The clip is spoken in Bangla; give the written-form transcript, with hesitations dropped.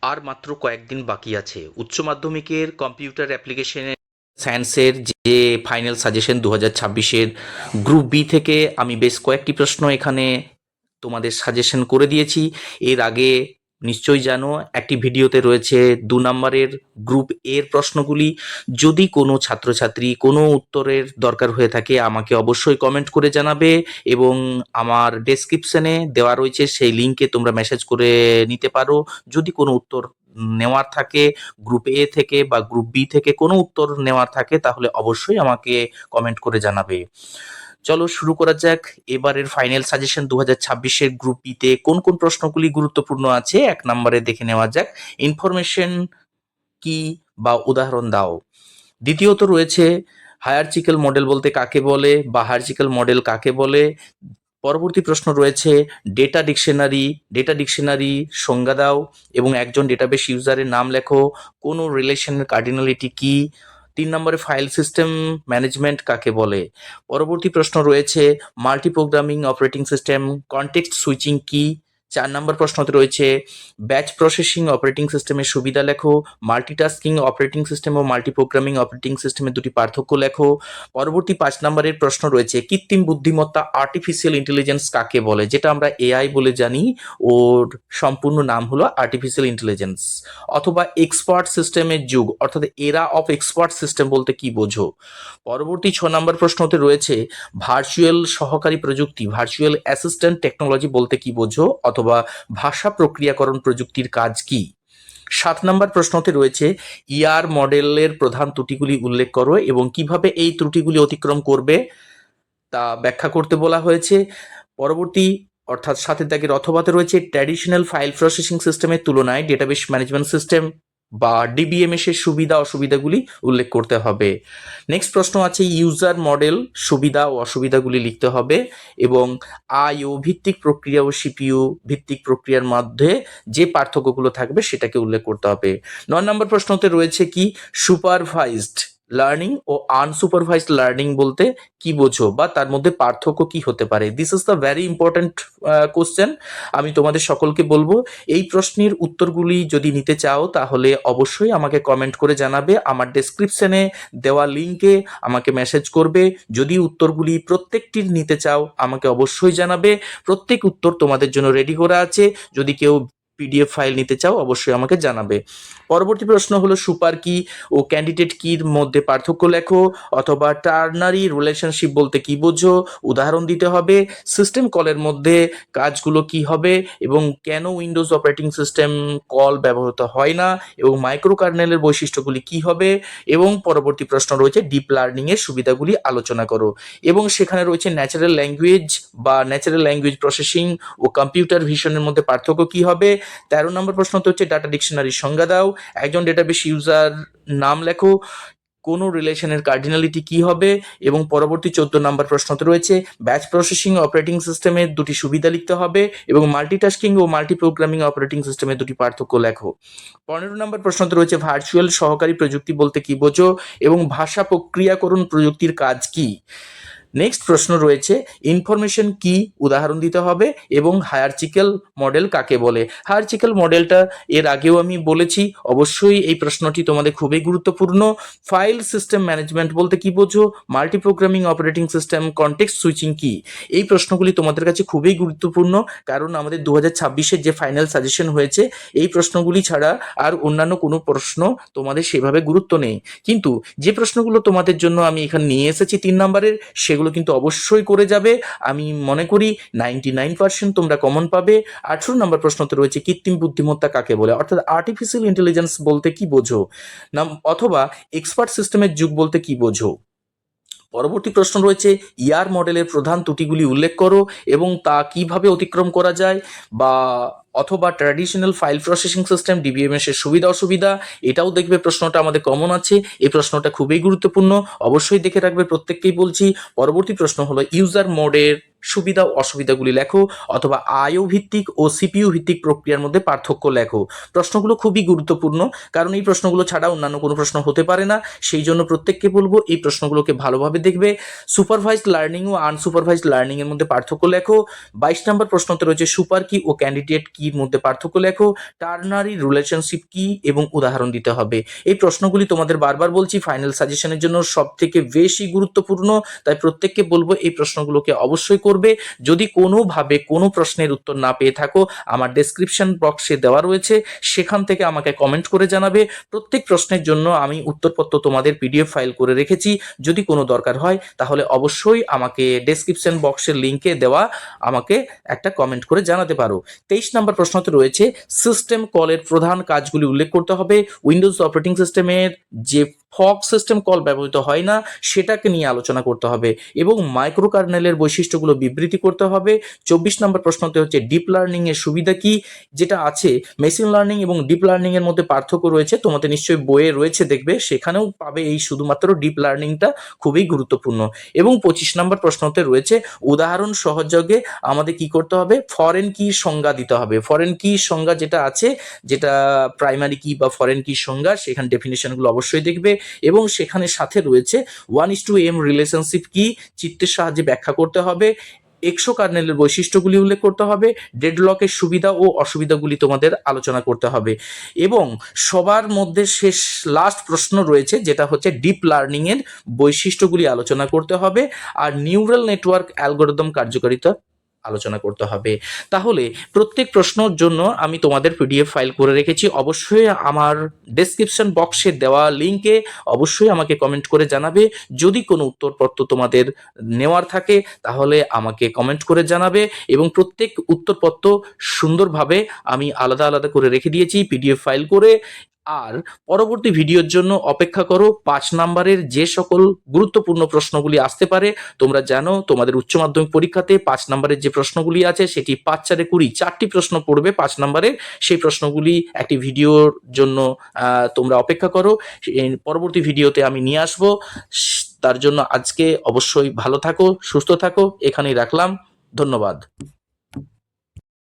আর মাত্র কয়েকদিন বাকি আছে উচ্চ মাধ্যমিকের কম্পিউটার অ্যাপ্লিকেশনের সায়েন্সের যে ফাইনাল সাজেশন 2026-এর গ্রুপ বি থেকে আমি বেশ কয়েকটি প্রশ্ন এখানে তোমাদের সাজেশন করে দিয়েছি। এর আগে নিশ্চয়ই জানো একটি ভিডিওতে রয়েছে 2 নম্বরের গ্রুপ এর প্রশ্নগুলি। যদি কোনো ছাত্রছাত্রী কোনো উত্তরের দরকার হয়ে থাকে আমাকে অবশ্যই কমেন্ট করে জানাবে, এবং আমার ডেসক্রিপশনে দেওয়া রয়েছে সেই লিঙ্কে তোমরা মেসেজ করে নিতে পারো। যদি কোনো উত্তর নেওয়ার থাকে গ্রুপ এ থেকে বা গ্রুপ বি থেকে কোনো উত্তর নেওয়ার থাকে তাহলে অবশ্যই আমাকে কমেন্ট করে জানাবে। চলো শুরু করা যাক। এবারের ফাইনাল সাজেশন 2026-এর গ্রুপ বিতে কোন কোন প্রশ্নগুলি গুরুত্বপূর্ণ আছে 1 নম্বরে দেখে নেওয়া যাক। ইনফরমেশন কি বা উদাহরণ দাও। দ্বিতীয়ত রয়েছে হায়ারচিক্যাল মডেল বলতে কাকে বলে বা হায়ারচিক্যাল মডেল কাকে বলে। পরবর্তী প্রশ্ন রয়েছে ডেটা ডিকশনারি সংজ্ঞা দাও এবং একজন ডেটাবেস ইউজারের নাম লেখো। কোনো রিলেশনের কার্ডিনালিটি কি। 3 নম্বরে ফাইল সিস্টেম ম্যানেজমেন্ট কাকে বলে। পরবর্তী প্রশ্ন রয়েছে multi programming operating system context switching কি। 4 নম্বর প্রশ্নতে রয়েছে ব্যাচ প্রসেসিং অপারেটিং সিস্টেমের সুবিধা লেখো। মাল্টিটাস্কিং অপারেটিং সিস্টেম ও মাল্টি প্রোগ্রামিং অপারেটিং সিস্টেমের দুটি পার্থক্য লেখো। পরবর্তী 5 নম্বরের প্রশ্ন রয়েছে কৃত্রিম বুদ্ধিমত্তা আর্টিফিশিয়াল ইন্টেলিজেন্স কাকে বলে, যেটা আমরা এআই বলে জানি, ওর সম্পূর্ণ নাম হলো আর্টিফিশিয়াল ইন্টেলিজেন্স। অথবা এক্সপার্ট সিস্টেমের যুগ অর্থাৎ এরা অফ এক্সপার্ট সিস্টেম বলতে কি বোঝো। পরবর্তী 6 নম্বর প্রশ্নতে রয়েছে ভার্চুয়াল সহকারী প্রযুক্তি ভার্চুয়াল অ্যাসিস্ট্যান্ট টেকনোলজি বলতে কি বোঝো অথবা ভাষা প্রক্রিয়াকরণ প্রযুক্তির কাজ কি। 7 নম্বর প্রশ্নতে রয়েছে ইআর মডেলের প্রধান ত্রুটিগুলি উল্লেখ করো এবং কিভাবে এই ত্রুটিগুলি অতিক্রম করবে তা ব্যাখ্যা করতে বলা হয়েছে। পরবর্তী অর্থাৎ 7-এর অথবাতে রয়েছে ট্র্যাডিশনাল ফাইল প্রসেসিং সিস্টেমের তুলনায় ডেটাবেস ম্যানেজমেন্ট সিস্টেম বা ডিবিএমএস এর সুবিধা অসুবিধাগুলি উল্লেখ করতে হবে। নেক্সট প্রশ্ন আছে ইউজার মডেল সুবিধা ও অসুবিধাগুলি লিখতে হবে এবং আইও ভিত্তিক প্রক্রিয়া ও সিপিইউ ভিত্তিক প্রক্রিয়ার মধ্যে যে পার্থক্যগুলো থাকবে সেটাকে উল্লেখ করতে হবে। 9 নম্বর প্রশ্নতে রয়েছে কি সুপারভাইজড লার্নিং ও আনসুপারভাইজড লার্নিং বলতে কি বোঝো বা তার মধ্যে পার্থক্য কি হতে পারে। This is the very important question. আমি তোমাদের সকলকে বলবো এই প্রশ্নের উত্তরগুলি যদি নিতে চাও তাহলে অবশ্যই আমাকে কমেন্ট করে জানাবে। আমার ডেসক্রিপশনে দেওয়া লিঙ্কে আমাকে মেসেজ করবে। যদি উত্তরগুলি প্রত্যেকটির নিতে চাও আমাকে অবশ্যই জানাবে। প্রত্যেক উত্তর তোমাদের জন্য রেডি করা আছে। যদি কেউ পিডিএফ ফাইল নিতে চাও অবশ্যই আমাকে জানাবে। পরবর্তী প্রশ্ন হলো সুপার কি ও ক্যান্ডিডেট কির মধ্যে পার্থক্য লেখো অথবা টার্নারি রিলেশনশিপ বলতে কি বোঝো, উদাহরণ দিতে হবে। সিস্টেম কলের মধ্যে কাজগুলো কি হবে এবং কেন উইন্ডোজ অপারেটিং সিস্টেম কল ব্যবহৃত হয় না এবং মাইক্রো কার্নেলের বৈশিষ্ট্যগুলি কি হবে। এবং পরবর্তী প্রশ্ন রয়েছে ডিপ লার্নিং এর সুবিধাগুলি আলোচনা করো এবং সেখানে রয়েছে ন্যাচারাল ল্যাঙ্গুয়েজ বা ন্যাচারাল ল্যাঙ্গুয়েজ প্রসেসিং ও কম্পিউটার ভিশনের মধ্যে পার্থক্য কি হবে। 13 নম্বর প্রশ্নতে হচ্ছে ডাটা ডিকশনারির সংজ্ঞা দাও। একজন ডেটাবেস ইউজার নাম লেখো। কোনো রিলেশনের কার্ডিনালিটি কি হবে। এবং পরবর্তী 14 নম্বর প্রশ্নতে রয়েছে ব্যাচ প্রসেসিং অপারেটিং সিস্টেমের দুটি সুবিধা লিখতে হবে এবং মাল্টিটাস্কিং ও মাল্টি প্রোগ্রামিং অপারেটিং সিস্টেমের দুটি পার্থক্য লেখো। 15 নম্বর প্রশ্নতে রয়েছে ভার্চুয়াল সহকারী প্রযুক্তি বলতে কি বোঝো এবং ভাষা প্রক্রিয়াকরণ প্রযুক্তির কাজ কি। নেক্সট প্রশ্ন রয়েছে ইনফরমেশন কি, উদাহরণ দিতে হবে এবং হায়ারচিক্যাল মডেল কাকে বলে। হায়ারচিক্যাল মডেলটা এর আগেও আমি বলেছি, অবশ্যই এই প্রশ্নটি তোমাদের খুবই গুরুত্বপূর্ণ। ফাইল সিস্টেম ম্যানেজমেন্ট বলতে কি বোঝো, multi programming operating system context switching কি। এই প্রশ্নগুলি তোমাদের কাছে খুবই গুরুত্বপূর্ণ কারণ আমাদের 2026-এর যে ফাইনাল সাজেশন হয়েছে এই প্রশ্নগুলি ছাড়া আর অন্যান্য কোনো প্রশ্ন তোমাদের সেভাবে গুরুত্ব নেই। কিন্তু যে প্রশ্নগুলো তোমাদের জন্য আমি এখানে নিয়ে এসেছি 3 নম্বরের সেগুলো কিন্তু অবশ্যই করে যাবে। আমি মনে করি 99% তোমরা কমন পাবে। 18 নম্বর প্রশ্নতে রয়েছে কৃত্রিম বুদ্ধিমত্তা কাকে বলে অর্থাৎ আর্টিফিশিয়াল ইন্টেলিজেন্স বলতে কি বোঝো অথবা এক্সপার্ট সিস্টেমের যুগ বলতে কি বোঝো। পরবর্তী প্রশ্ন রয়েছে ইয়ার মডেলের প্রধান ত্রুটিগুলি উল্লেখ করো এবং তা কিভাবে অতিক্রম করা যায় বা অথবা traditional file processing system DBMS এর সুবিধা অসুবিধা। এটাও দেখবে প্রশ্নটা আমাদের কমন আছে। এই প্রশ্নটা খুবই গুরুত্বপূর্ণ, অবশ্যই দেখে রাখবে, প্রত্যেককেই বলছি। পরবর্তী প্রশ্ন হলো ইউজার মোডের সুবিধা ও অসুবিধাগুলি লেখো অথবা আইও ভিত্তিক ও সিপিইউ ভিত্তিক প্রক্রিয়ার মধ্যে পার্থক্য লেখো। প্রশ্নগুলো খুবই গুরুত্বপূর্ণ কারণ এই প্রশ্নগুলো ছাড়া অন্যান্য কোনো প্রশ্ন হতে পারে না। সেই জন্য প্রত্যেককে বলবো এই প্রশ্নগুলোকে ভালোভাবে দেখবে। সুপারভাইজড লার্নিং ও আনসুপারভাইজড লার্নিং এর মধ্যে পার্থক্য লেখো। 22 নম্বর প্রশ্নতে রয়েছে সুপার কি ও ক্যান্ডিডেট কি কির মধ্যে পার্থক্য লেখো, টার্নারি রিলেশনশিপ কি এবং উদাহরণ দিতে হবে। এই প্রশ্নগুলি তোমাদের বারবার বলছি ফাইনাল সাজেশনের জন্য সব থেকে বেশি গুরুত্বপূর্ণ, তাই প্রত্যেককে বলবো এই প্রশ্নগুলোকে অবশ্যই করবে। যদি কোনোভাবে কোনো প্রশ্নের উত্তর না পেয়ে থাকো, আমার ডেসক্রিপশন বক্সে দেওয়া রয়েছে, সেখান থেকে আমাকে কমেন্ট করে জানাবে। প্রত্যেক প্রশ্নের জন্য আমি উত্তরপত্র তোমাদের পিডিএফ ফাইল করে রেখেছি, যদি কোনো দরকার হয় তাহলে অবশ্যই আমাকে ডেসক্রিপশন বক্সের লিঙ্কে দেওয়া আমাকে একটা কমেন্ট করে জানাতে পারো। 23 নম্বর প্রশ্নতে রয়েছে সিস্টেম কলের প্রধান কাজগুলি উল্লেখ করতে হবে। উইন্ডোজ অপারেটিং সিস্টেমের যে ফগ সিস্টেম কল ব্যবহৃত হয় না সেটাকে নিয়ে আলোচনা করতে হবে এবং মাইক্রো কার্নেলের বৈশিষ্ট্যগুলো বিবৃতি করতে হবে। 24 নম্বর প্রশ্নতে হচ্ছে ডিপ লার্নিং এর সুবিধা কি, যেটা আছে মেশিন লার্নিং এবং ডিপ লার্নিং এর মধ্যে পার্থক্য রয়েছে, তোমাদের নিশ্চয়ই বইয়ে রয়েছে, দেখবে সেখানেও পাবে এই শুধুমাত্র ডিপ লার্নিংটা খুবই গুরুত্বপূর্ণ। এবং 25 নম্বর প্রশ্নতে রয়েছে উদাহরণ সহযোগে আমাদের কি করতে হবে, ফরেন কি সংজ্ঞা দিতে হবে। ফরেন কি সংজ্ঞা যেটা আছে, যেটা প্রাইমারি কি বা ফরেন কি সংজ্ঞা, সেখানে ডেফিনেশনগুলো অবশ্যই দেখবে এবং সেখানে সাথে রয়েছে 1:m রিলেশনশিপ কি চিত্রের সাহায্যে ব্যাখ্যা করতে হবে। এক্সো কার্নেলের বৈশিষ্ট্যগুলি উল্লেখ করতে হবে। ডেডলকের সুবিধা ও অসুবিধাগুলি তোমাদের আলোচনা করতে হবে এবং সবার মধ্যে শেষ লাস্ট প্রশ্ন রয়েছে যেটা হচ্ছে ডিপ লার্নিং এর বৈশিষ্ট্যগুলি আলোচনা করতে হবে আর নিউরাল নেটওয়ার্ক অ্যালগরিদম কার্যকারিতা আলোচনা করতে হবে। তাহলে প্রত্যেক প্রশ্নের জন্য আমি তোমাদের পিডিএফ ফাইল করে রেখেছি, অবশ্যই আমার ডেসক্রিপশন বক্সে দেওয়া লিঙ্কে অবশ্যই আমাকে কমেন্ট করে জানাবে। যদি কোনো উত্তরপত্র তোমাদের নেওয়ার থাকে তাহলে আমাকে কমেন্ট করে জানাবে এবং প্রত্যেক উত্তরপত্র সুন্দরভাবে আমি আলাদা আলাদা করে রেখে দিয়েছি পিডিএফ ফাইল করে। আর পরবর্তী ভিডিওর জন্য অপেক্ষা করো। 5 নাম্বারের যে সকল গুরুত্বপূর্ণ প্রশ্নগুলি আসতে পারে, তোমরা জানো তোমাদের উচ্চ মাধ্যমিক পরীক্ষাতে 5 নাম্বারের যে প্রশ্নগুলি আছে সেটি 5 4 20 4টি প্রশ্ন পড়বে 5 নাম্বারের। সেই প্রশ্নগুলি একটি ভিডিওর জন্য তোমরা অপেক্ষা করো, পরবর্তী ভিডিওতে আমি নিয়ে আসবো। তার জন্য আজকে অবশ্যই ভালো থাকো, সুস্থ থাকো, এখানেই রাখলাম। ধন্যবাদ।